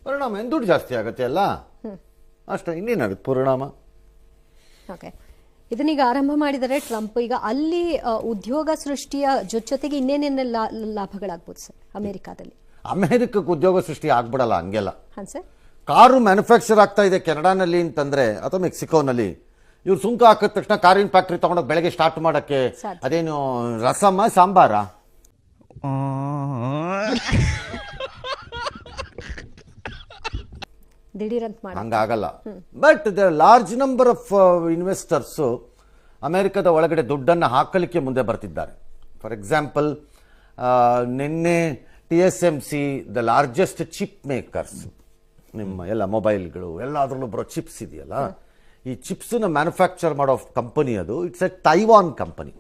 ಪರಿಣಾಮ ಏನು ದುಡ್ಡು ಜಾಸ್ತಿ ಆಗುತ್ತೆ ಅಲ್ಲ, ಅಷ್ಟೇ, ಇನ್ನೇನಾಗುತ್ತೆ ಪರಿಣಾಮ. ಓಕೆ, ಇದನ್ನೀಗ ಆರಂಭ ಮಾಡಿದರೆ ಟ್ರಂಪ್, ಈಗ ಅಲ್ಲಿ ಉದ್ಯೋಗ ಸೃಷ್ಟಿಯ ಜೊತೆಗೆ ಇನ್ನೇನೇನೆಲ್ಲ ಲಾಭಗಳಾಗ್ಬೋದು ಸರ್ ಅಮೆರಿಕಾದಲ್ಲಿ? ಅಮೆರಿಕಕ್ಕೆ ಉದ್ಯೋಗ ಸೃಷ್ಟಿ ಆಗ್ಬಿಡಲ್ಲ ಹಂಗೆಲ್ಲ. ಹಾಂ ಸರ್. ಕಾರು ಮ್ಯಾನುಫ್ಯಾಕ್ಚರ್ ಆಗ್ತಾ ಇದೆ ಕೆನಡಾನಲ್ಲಿ ಅಂತಂದ್ರೆ ಅಥವಾ ಮೆಕ್ಸಿಕೋನಲ್ಲಿ, ಇವ್ರು ಸುಂಕ ಹಾಕಿದ ತಕ್ಷಣ ಕಾರಿನ ಫ್ಯಾಕ್ಟ್ರಿ ತಗೊಂಡೋಗಿ ಬೆಳಗ್ಗೆ ಸ್ಟಾರ್ಟ್ ಮಾಡಕ್ಕೆ ಅದೇನು ರಸಮ್ಮ ಸಾಂಬಾರ ದಿಢೀರಂತ ಹಂಗಾಗಲ್ಲ. But the large number of investors ಅಮೆರಿಕದ ಒಳಗಡೆ ದುಡ್ಡನ್ನು ಹಾಕಲಿಕ್ಕೆ ಮುಂದೆ ಬರ್ತಿದ್ದಾರೆ. ಫಾರ್ ಎಕ್ಸಾಂಪಲ್, ನಿನ್ನೆ TSMC, the largest chip makers, ನಿಮ್ಮ ಎಲ್ಲ ಮೊಬೈಲ್ಗಳು ಎಲ್ಲಾದ್ರಲ್ಲೂ ಬರೋ ಚಿಪ್ಸ್ ಇದೆಯಲ್ಲ, ಈ ಚಿಪ್ಸನ್ನ ಮ್ಯಾನುಫ್ಯಾಕ್ಚರ್ ಮಾಡೋ ಕಂಪನಿ ಅದು. It's a Taiwan company.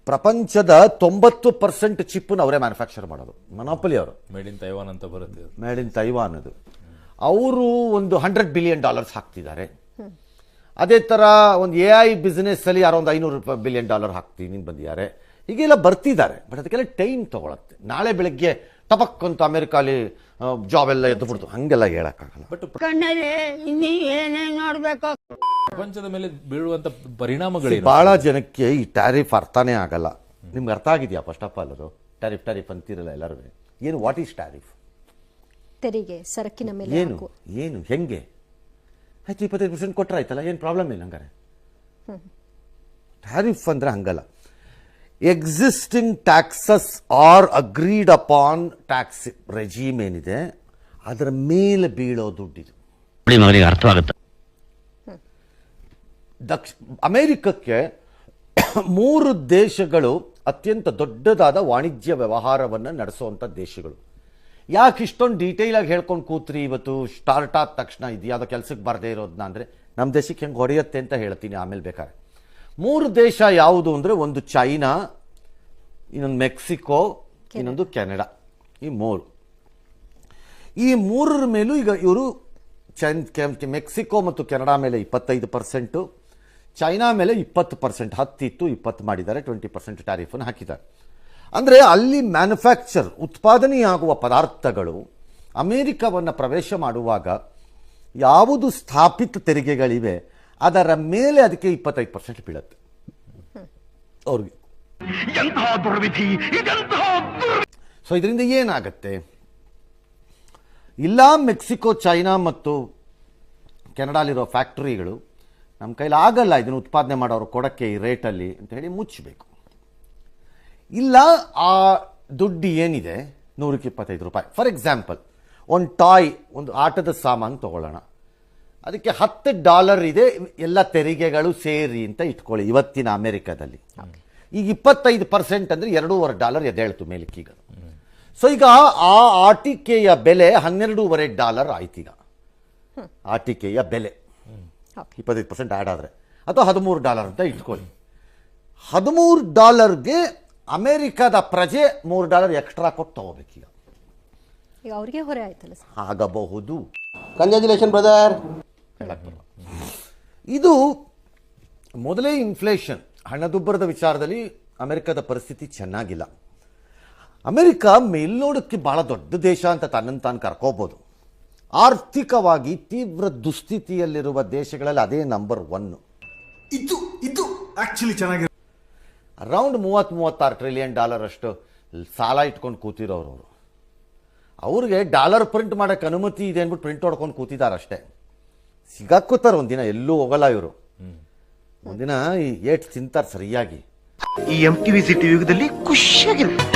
ಪ್ರಪಂಚದ 90% ಚಿಪ್ಪನ್ನು ಅವರೇ ಮ್ಯಾನುಫ್ಯಾಕ್ಚರ್ ಮಾಡೋದು, ಮೊನೋಪಲಿ ಅವರು. ಮೇಡ್ ಇನ್ ತೈವಾನ್ ಅಂತ ಬರುತ್ತೆ, ಮೇಡ್ ಇನ್ ತೈವಾನ್ ಅದು. ಅವರು ಒಂದು $100 ಬಿಲಿಯನ್ ಹಾಕ್ತಿದ್ದಾರೆ. ಅದೇ ಥರ ಒಂದು AI ಬಿಸ್ನೆಸ್ ಅಲ್ಲಿ ಯಾರೋ ಒಂದು $500 ಬಿಲಿಯನ್ ಹಾಕ್ತೀನಿ ಬಂದಿದ್ದಾರೆ. ಹೀಗೆಲ್ಲ ಬರ್ತಿದ್ದಾರೆ. ಬಟ್ ಅದಕ್ಕೆಲ್ಲ ಟೈಮ್ ತಗೊಳತ್ತೆ. ನಾಳೆ ಬೆಳಗ್ಗೆ ಟಪಕ್ ಅಂತ ಅಮೆರಿಕಾಲಿ ಜಾಬ್ ಎಲ್ಲ ಎದ್ದು ಬಿಡ್ತು, ಹಂಗೆಲ್ಲ ಹೇಳಕ್ಕಾಗಲ್ಲ. ಬಟ್ ಪ್ರಪಂಚದ ಮೇಲೆ ಬೀಳುವಂತ ಪರಿಣಾಮಗಳು ಬಹಳ ಜನಕ್ಕೆ ಈ ಟ್ಯಾರಿಫ್ ಅರ್ಥನೇ ಆಗಲ್ಲ. ನಿಮ್ಗೆ ಅರ್ಥ ಆಗಿದೆಯಾ? ಫಸ್ಟ್ ಆಫ್ ಆಲ್ ಅದು ಟ್ಯಾರಿಫ್ ಅಂತಿರಲ್ಲ ಎಲ್ಲರೂ. ಏನು, ವಾಟ್ ಈಸ್ ಟ್ಯಾರಿಫ್? ತೆರಿಗೆ, ಸರಕಿನ ಮೇಲೆ ಏನು ಹೆಂಗೆ ಆಯ್ತು? 25% ಕೊಟ್ಟರೆ ಆಯ್ತಲ್ಲ, ಏನು ಪ್ರಾಬ್ಲಮ್ ಇಲ್ಲ ಹಂಗಾರೆ. ಟ್ಯಾರಿಫ್ ಅಂದ್ರೆ ಹಂಗಲ್ಲ. Existing taxes are agreed upon tax regime ಏನಿದೆ ಅದರ ಮೇಲೆ ಬೀಳೋ ದುಡ್ಡಿದು. ಅರ್ಥವಾಗುತ್ತೆ. ಅಮೆರಿಕಕ್ಕೆ 3 ದೇಶಗಳು ಅತ್ಯಂತ ದೊಡ್ಡದಾದ ವಾಣಿಜ್ಯ ವ್ಯವಹಾರವನ್ನು ನಡೆಸುವಂಥ ದೇಶಗಳು. ಯಾಕೆ ಇಷ್ಟೊಂದು ಡೀಟೇಲ್ ಆಗಿ ಹೇಳ್ಕೊಂಡು ಕೂತ್ರಿ ಇವತ್ತು? ಸ್ಟಾರ್ಟ್ ಆದ ತಕ್ಷಣ ಇದು ಯಾವುದೋ ಕೆಲಸಕ್ಕೆ ಬರದೇ ಇರೋದನ್ನ ಅಂದರೆ ನಮ್ಮ ದೇಶಕ್ಕೆ ಹೆಂಗೆ ಹೊಡೆಯುತ್ತೆ ಅಂತ ಹೇಳ್ತೀನಿ ಆಮೇಲೆ ಬೇಕಾದ್ರೆ. 3 ದೇಶ ಯಾವುದು ಅಂದರೆ, ಒಂದು ಚೈನಾ, ಇನ್ನೊಂದು ಮೆಕ್ಸಿಕೋ, ಇನ್ನೊಂದು ಕೆನಡಾ. ಈ 3 ಮೇಲೂ ಈಗ ಇವರು ಮೆಕ್ಸಿಕೋ ಮತ್ತು ಕೆನಡಾ ಮೇಲೆ 25%, ಚೈನಾ ಮೇಲೆ 20%, 10 ಇತ್ತು 20 ಮಾಡಿದ್ದಾರೆ, 20% ಟ್ಯಾರಿಫನ್ನು ಹಾಕಿದ್ದಾರೆ. ಅಂದರೆ ಅಲ್ಲಿ ಮ್ಯಾನುಫ್ಯಾಕ್ಚರ್ ಉತ್ಪಾದನೆಯಾಗುವ ಪದಾರ್ಥಗಳು ಅಮೆರಿಕವನ್ನು ಪ್ರವೇಶ ಮಾಡುವಾಗ ಯಾವುದು ಸ್ಥಾಪಿತ ತೆರಿಗೆಗಳಿವೆ ಅದರ ಮೇಲೆ ಅದಕ್ಕೆ 25% ಬೀಳುತ್ತೆ ಅವ್ರಿಗೆ. ಸೊ ಇದರಿಂದ ಏನಾಗತ್ತೆ? ಇಲ್ಲ ಮೆಕ್ಸಿಕೋ, ಚೈನಾ ಮತ್ತು ಕೆನಡಾಲಿರೋ ಫ್ಯಾಕ್ಟರಿಗಳು ನಮ್ಮ ಕೈಲಿ ಆಗಲ್ಲ ಇದನ್ನು ಉತ್ಪಾದನೆ ಮಾಡೋರು ಕೊಡಕ್ಕೆ ಈ ರೇಟಲ್ಲಿ ಅಂತ ಹೇಳಿ ಮುಚ್ಚಬೇಕು. ಇಲ್ಲ, ಆ ದುಡ್ಡು ಏನಿದೆ $125. ಫಾರ್ ಎಕ್ಸಾಂಪಲ್, ಒಂದು ಟಾಯ್, ಒಂದು ಆಟದ ಸಾಮಾನು ತಗೊಳ್ಳೋಣ, ಅದಕ್ಕೆ $10 ಇದೆ ಎಲ್ಲ ತೆರಿಗೆಗಳು ಸೇರಿ ಅಂತ ಇಟ್ಕೊಳ್ಳಿ ಇವತ್ತಿನ ಅಮೆರಿಕದಲ್ಲಿ. ಈಗ 25% ಅಂದರೆ $2.25 ಎದ್ದೇಳ್ತು ಮೇಲಕ್ಕೀಗ. ಸೊ ಈಗ ಆ ಆಟಿಕೆಯ ಬೆಲೆ $12.25 ಆಯ್ತು. ಈಗ ಆಟಿಕೆಯ ಬೆಲೆ 25% ಆ್ಯಡ್ ಆದರೆ, ಅಥವಾ $13 ಅಂತ ಇಟ್ಕೊಳ್ಳಿ. $13ಗೆ ಅಮೆರಿಕದ ಪ್ರಜೆ $3 ಎಕ್ಸ್ಟ್ರಾ ಕೊಟ್ಟು ತಗೋಬೇಕೀಗ. ಈಗ ಅವ್ರಿಗೆ ಹೊರೆ ಆಯ್ತಲ್ಲ ಸರ್? ಆಗಬಹುದು. Congratulation brother. ಇದು ಮೊದಲೇ ಇನ್ಫ್ಲೇಷನ್, ಹಣದುಬ್ಬರದ ವಿಚಾರದಲ್ಲಿ ಅಮೆರಿಕದ ಪರಿಸ್ಥಿತಿ ಚೆನ್ನಾಗಿಲ್ಲ. ಅಮೆರಿಕ ಮೇಲ್ನೋಡಕ್ಕೆ ಬಹಳ ದೊಡ್ಡ ದೇಶ ಅಂತ ತನ್ನನ್ನು ತಾನು ಕರ್ಕೋಬೋದು. ಆರ್ಥಿಕವಾಗಿ ತೀವ್ರ ದುಸ್ಥಿತಿಯಲ್ಲಿರುವ ದೇಶಗಳಲ್ಲಿ ಅದೇ ನಂಬರ್ 1. ಇದು ಆಕ್ಚುಲಿ ಚೆನ್ನಾಗಿ ಅರೌಂಡ್ $36 ಟ್ರಿಲಿಯನ್ ಅಷ್ಟು ಸಾಲ ಇಟ್ಕೊಂಡು ಕೂತಿರೋರು ಅವರು. ಅವ್ರಿಗೆ ಡಾಲರ್ ಪ್ರಿಂಟ್ ಮಾಡೋಕ್ಕೆ ಅನುಮತಿ ಇದೆ ಅಂದ್ಬಿಟ್ಟು ಪ್ರಿಂಟ್ ಹೊಡ್ಕೊಂಡು ಕೂತಿದ್ದಾರೆ ಅಷ್ಟೇ. ಸಿಗಾಕೋತಾರೆ ಒಂದಿನ, ಎಲ್ಲೂ ಹೋಗಲ್ಲ ಇವರು. ಒಂದಿನ ಏಟ್ ತಿಂತಾರೆ ಸರಿಯಾಗಿ. ಈ MTV ಸಿಟಿ ಯುಗದಲ್ಲಿ ಖುಷಿಯಾಗಿರುತ್ತೆ.